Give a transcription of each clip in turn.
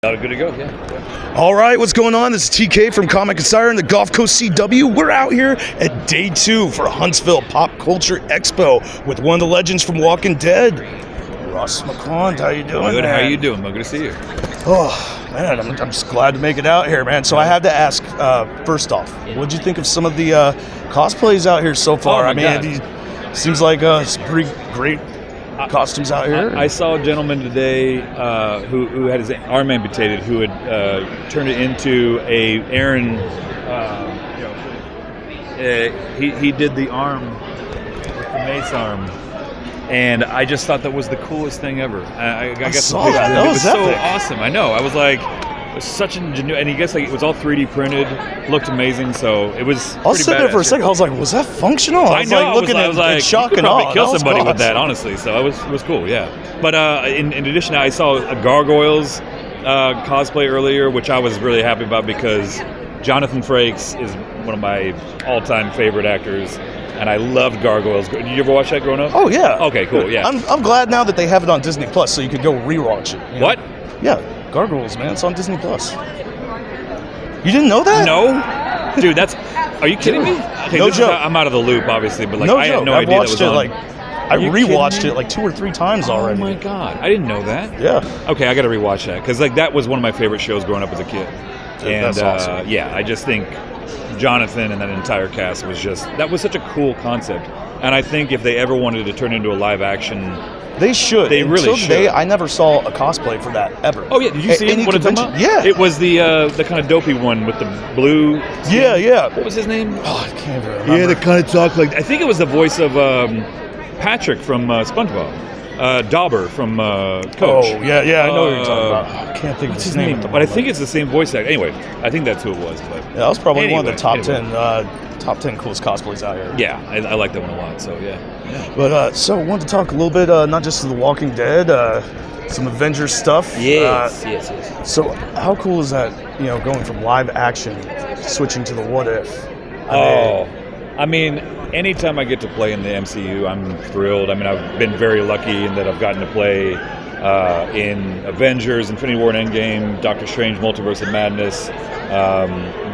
Good to go, yeah. All right, what's going on? This is TK from Comic Insider and the Gulf Coast CW. We're out here at day 2 for Huntsville Pop Culture Expo with one of the legends from Walking Dead, Marquand. How you doing, Good. man? How you doing? Good to see you. Oh, man, I'm just glad to make it out here, man. So I had to ask, first off, what'd you think of some of the cosplays out here so far? Oh, my God. It seems like some pretty great costumes out here. I saw a gentleman today who had his arm amputated, who had turned it into a Aaron. He did the arm, the mace arm, and I just thought that was the coolest thing ever. I got saw some that. pictures. That It was was so epic. awesome. I know. I was like. It was such an ingenuity, and he gets like it was all 3D printed, looked amazing. So it was. I was sitting there for a second. I was like, "Was that functional?" I was like looking at shock and awe. Kill somebody with that, honestly. So it was cool, yeah. But in addition, I saw a Gargoyles cosplay earlier, which I was really happy about because Jonathan Frakes is one of my all-time favorite actors, and I loved Gargoyles. Did you ever watch that growing up? Oh yeah. Okay, cool. Yeah. I'm glad now that they have it on Disney Plus, so you could go rewatch it. You know? What? Yeah, Gargoyles, man. It's on Disney Plus. You didn't know that? No, dude. Are you kidding me? Okay, No joke. I'm out of the loop, obviously, but like No I joke. had no I've idea that watched was it on. like I you rewatched kidding it me? like 2 or 3 times already. Oh my god, I didn't know that. Yeah. Okay, I got to rewatch that because like that was one of my favorite shows growing up as a kid. And That's awesome. yeah, I just think Jonathan and that entire cast was such a cool concept. And I think if they ever wanted to turn into a live action, They should. They really Until today, should. I never saw a cosplay for that ever. oh yeah, did you see Any it? What it's convention? about? Yeah. it was the kind of dopey one with the blue. Yeah. What was his name? Oh, I can't even remember. Yeah, they kind of talk like. I think it was the voice of Patrick from SpongeBob, Dauber from Coach. Oh, yeah, I know what you're talking about. I can't think of What's his his name. name? at the But I moment. think it's the same voice actor. Anyway, I think that's who it was. But Yeah, that was probably one of the Anyway, top 10 coolest cosplays out here. yeah, I like that one a lot. So yeah. But so I wanted to talk a little bit, not just of The Walking Dead, some Avengers stuff. Yes. So how cool is that? Going from live action, switching to the what if. I mean, anytime I get to play in the MCU, I'm thrilled. I mean, I've been very lucky in that I've gotten to play in Avengers, Infinity War and Endgame, Doctor Strange, Multiverse of Madness,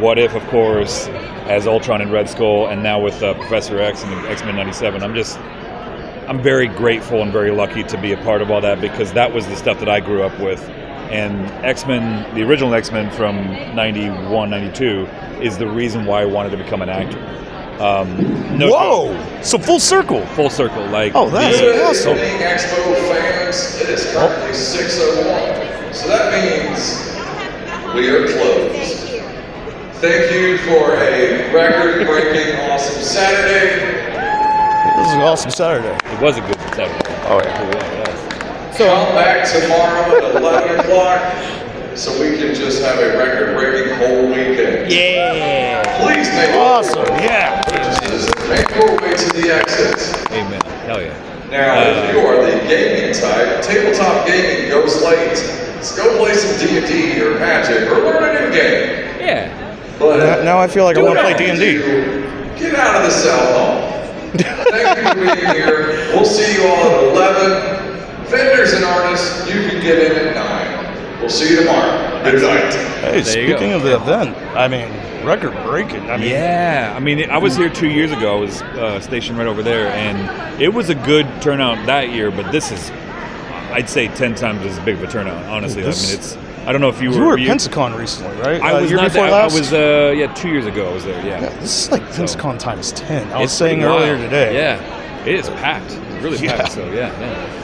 What If, of course, as Ultron and Red Skull, and now with Professor X and X-Men 97. I'm very grateful and very lucky to be a part of all that because that was the stuff that I grew up with. And X-Men, the original X-Men from 91, 92, is the reason why I wanted to become an actor. No Whoa! So full circle. Full circle, like That's awesome. Good evening, Expo fans. It is currently 6:01, so that means we are closed. Thank you for a record-breaking, awesome Saturday. This is an awesome Saturday. It was a good Saturday. Oh, yeah. Come back tomorrow at 11 o'clock so we can just have a record-breaking whole weekend. Yeah. Please make Awesome, yeah. purchases. Make your way to the exits. Amen. Hell yeah. Now, if you are the gaming type, tabletop gaming goes late. Let's go play some D&D or Magic or learn a new game. Yeah. But Now I feel like I want to play D&D. Get out of the South Hall. Thank you for being here. We'll see you all at 11. Vendors and artists, you can get in at 9. We'll see you tomorrow. Good night. Hey, There you speaking go. of the event, I mean, record-breaking. I mean, Yeah. I mean, I was here 2 years ago. I was stationed right over there, and it was a good turnout that year. But this is, I'd say, 10 times as big of a turnout. Honestly, I mean, it's. I don't know if you you were were. at Pensacon recently, right? I was year not before there. last? I was 2 years ago. I was there. Yeah. Yeah, this is like Pensacon times 10. I was It's saying pretty earlier wild. today. Yeah. It is packed. It's really Yeah. packed. So yeah.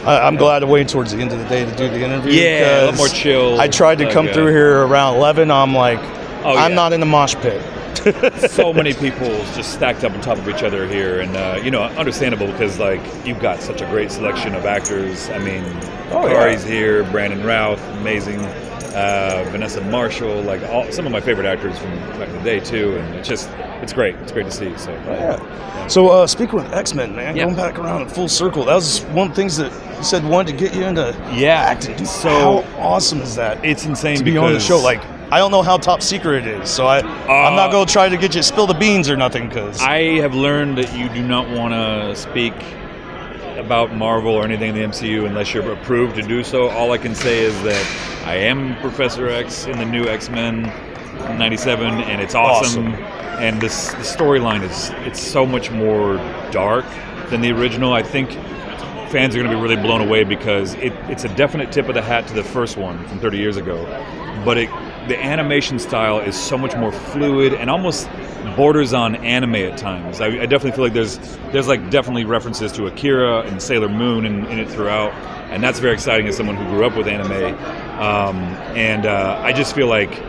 I'm glad to wait towards the end of the day to do the interview. Yeah, a lot because more chill. I tried to come through here around 11. I'm like, Oh, I'm yeah. not in the mosh pit. So many people just stacked up on top of each other here, and understandable because like you've got such a great selection of actors. I mean, Kari's here, Brandon Routh, amazing, Vanessa Marshall, like some of my favorite actors from back in the day too, and it's great. It's great to see. So Yeah. So speaking with X-Men, man, Yeah. going back around in full circle, that was one of the things that you said wanted to get you into acting. Dude, So how awesome is that? it's insane to because be on the show. Like, I don't know how top secret it is, so I'm not going to try to get you to spill the beans or nothing, because I have learned that you do not want to speak about Marvel or anything in the MCU unless you're approved to do so. All I can say is that I am Professor X in the new X-Men 97, and it's awesome. And the storyline it's so much more dark than the original. I think fans are going to be really blown away because it's a definite tip of the hat to the first one from 30 years ago. But the animation style is so much more fluid and almost borders on anime at times. I definitely feel like there's like definitely references to Akira and Sailor Moon in it throughout, and that's very exciting as someone who grew up with anime. I just feel like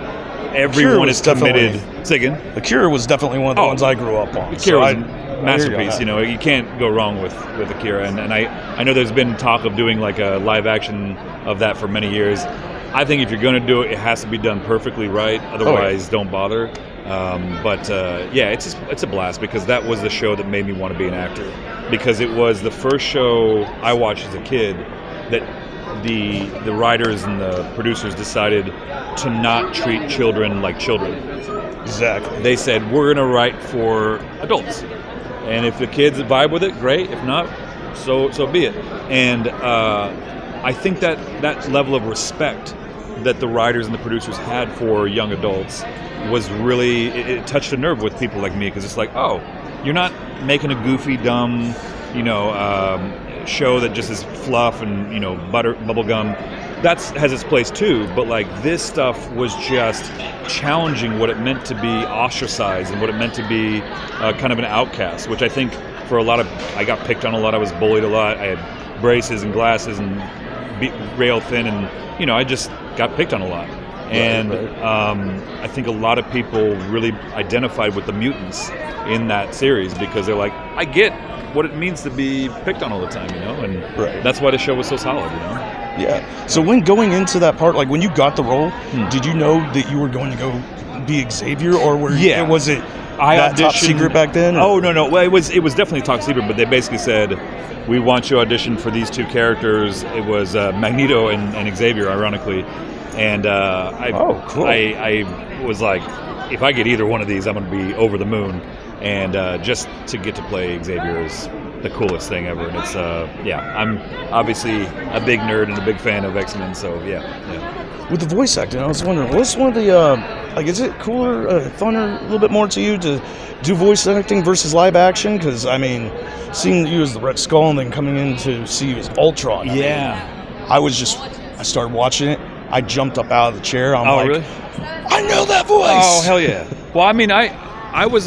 everyone is committed. Say again? Akira was definitely one of the ones I grew up on. Akira was a masterpiece. You can't go wrong with Akira. And I know there's been talk of doing like a live action of that for many years. I think if you're going to do it, it has to be done perfectly right. Otherwise, don't bother. It's a blast because that was the show that made me want to be an actor. Because it was the first show I watched as a kid that the writers and the producers decided to not treat children like children. Exactly. They said, we're going to write for adults. And if the kids vibe with it, great. If not, so be it. And I think that level of respect that the writers and the producers had for young adults was really, it touched a nerve with people like me, because it's like, oh, you're not making a goofy, dumb, show that just is fluff and, bubblegum. That has its place too, but like this stuff was just challenging what it meant to be ostracized and what it meant to be kind of an outcast, which I think for I got picked on a lot, I was bullied a lot, I had braces and glasses and rail thin, and I just got picked on a lot. And I think a lot of people really identified with the mutants in that series because they're like, I get what it means to be picked on all the time, and that's why the show was so solid, Yeah. So when going into that part, like when you got the role, did you know that you were going to go be Xavier, or was it top secret back then? Or? Oh no. Well, it was definitely top secret, but they basically said, we want you to audition for these two characters. It was Magneto and Xavier, ironically. And cool. I was like, if I get either one of these, I'm going to be over the moon. And just to get to play Xavier is the coolest thing ever. And it's, I'm obviously a big nerd and a big fan of X-Men, so yeah. With the voice acting, I was wondering, what's one of the, is it cooler, funner, a little bit more to you to do voice acting versus live action? Because, seeing you as the Red Skull and then coming in to see you as Ultron. I started watching it. I jumped up out of the chair. Really? I know that voice. Oh, hell yeah. Well, I was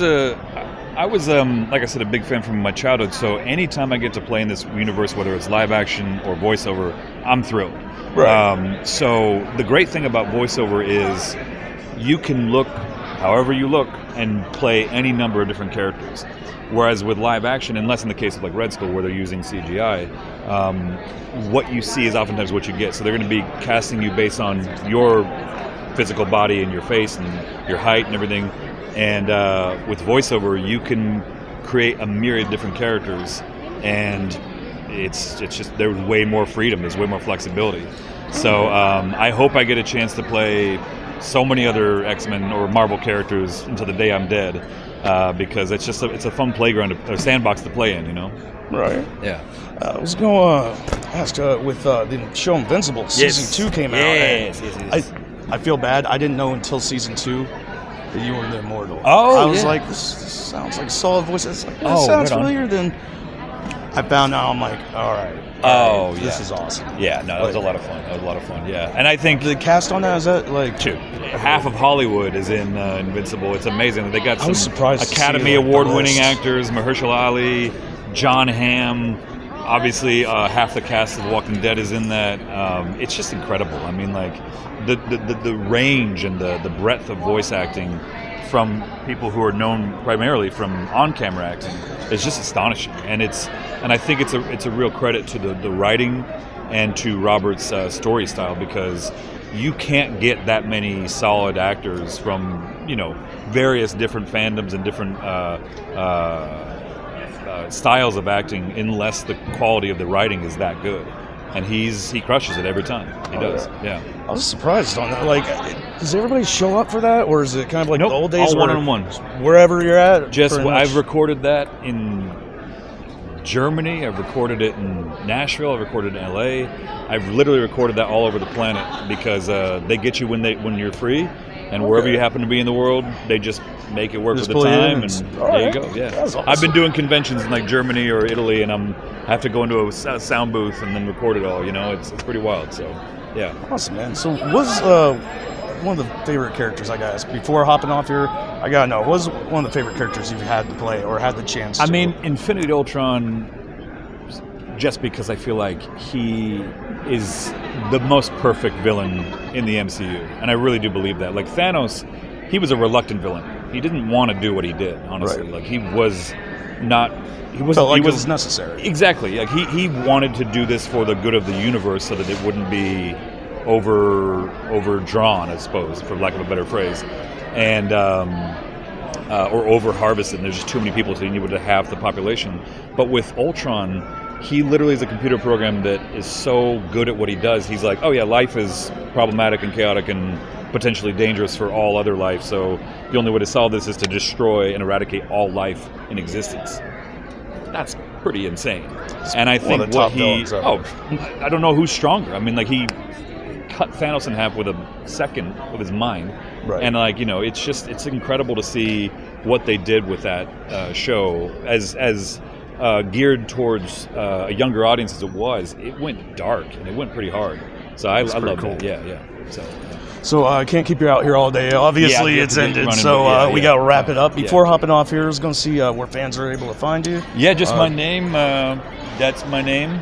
like I said, a big fan from my childhood. So anytime I get to play in this universe, whether it's live action or voiceover, I'm thrilled. Right. So the great thing about voiceover is you can look however you look and play any number of different characters. Whereas with live action, unless in the case of like Red Skull where they're using CGI, what you see is oftentimes what you get. So they're going to be casting you based on your physical body and your face and your height and everything. And with voiceover, you can create a myriad of different characters, and it's just there's way more freedom, there's way more flexibility. So I hope I get a chance to play so many other X-Men or Marvel characters until the day I'm dead, because it's a fun playground, a sandbox to play in, Right. Yeah. I was going to ask with the show Invincible, season 2 came out. Yes. I feel bad. I didn't know until season 2 that you were the Immortal. Oh, I was like, this sounds like a solid voice. It's like, this sounds familiar. Then I found out, I'm like, all right. This is awesome. Yeah, no, that was a lot of fun. Yeah. And I think the cast on that, is that like 2? Half of Hollywood is in Invincible. It's amazing. They got some Academy Award-winning actors, Mahershala Ali, John Hamm. Obviously, half the cast of The Walking Dead is in that. It's just incredible. The range and the breadth of voice acting from people who are known primarily from on-camera acting is just astonishing. And I think it's a real credit to the writing and to Robert's story style, because you can't get that many solid actors from various different fandoms and different styles of acting unless the quality of the writing is that good. And he crushes it every time. He does. Yeah. I was surprised on that. Like, does everybody show up for that, or is it kind of like the old days? All one-on-one. Wherever you're at. I've recorded that in Germany. I've recorded it in Nashville. I've recorded it in LA. I've literally recorded that all over the planet because they get you when you're free, and wherever you happen to be in the world, they just make it work for the time. And there you go. Yeah, awesome. I've been doing conventions in like Germany or Italy, and I have to go into a sound booth and then record it all. You know, it's pretty wild. So, yeah. Awesome, man. So, what's one of the favorite characters, I guess, before hopping off here? I gotta know, what's one of the favorite characters you've had to play or had the chance to? I mean, Infinity Ultron, just because I feel like he is the most perfect villain in the MCU, and I really do believe that. Like Thanos, he was a reluctant villain. He didn't want to do what he did, honestly. Right. Like he was not. He was. Felt like he was it was necessary. Exactly. Like he wanted to do this for the good of the universe, so that it wouldn't be overdrawn, I suppose, for lack of a better phrase, and or over harvested. There's just too many people, so you needed to halve the population. But with Ultron, he literally is a computer program that is so good at what he does. He's like, oh yeah, life is problematic and chaotic and potentially dangerous for all other life. So the only way to solve this is to destroy and eradicate all life in existence. That's pretty insane. And I think what he, I don't know who's stronger. I mean, like he cut Thanos in half with a second with his mind, right. And like, you know, it's incredible to see what they did with that show as geared towards a younger audience as it was. It went dark and it went pretty hard. So I love cool. that. Yeah. So I can't keep you out here all day. Obviously, it's ended, so we got to wrap it up. Before hopping off here, I was going to see where fans are able to find you. Yeah, just my name. That's my name.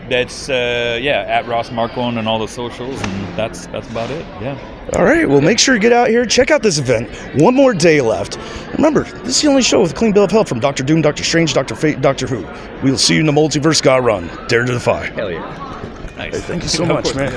That's at Ross Marquand on all the socials, and that's about it. Yeah. All right. Well, make sure you get out here, check out this event. One more day left. Remember, this is the only show with a clean bill of health from Doctor Doom, Doctor Strange, Doctor Fate, Doctor Who. We'll see you in the multiverse. God run. Dare to defy. Hell yeah. Nice. Hey, thank you so much, man.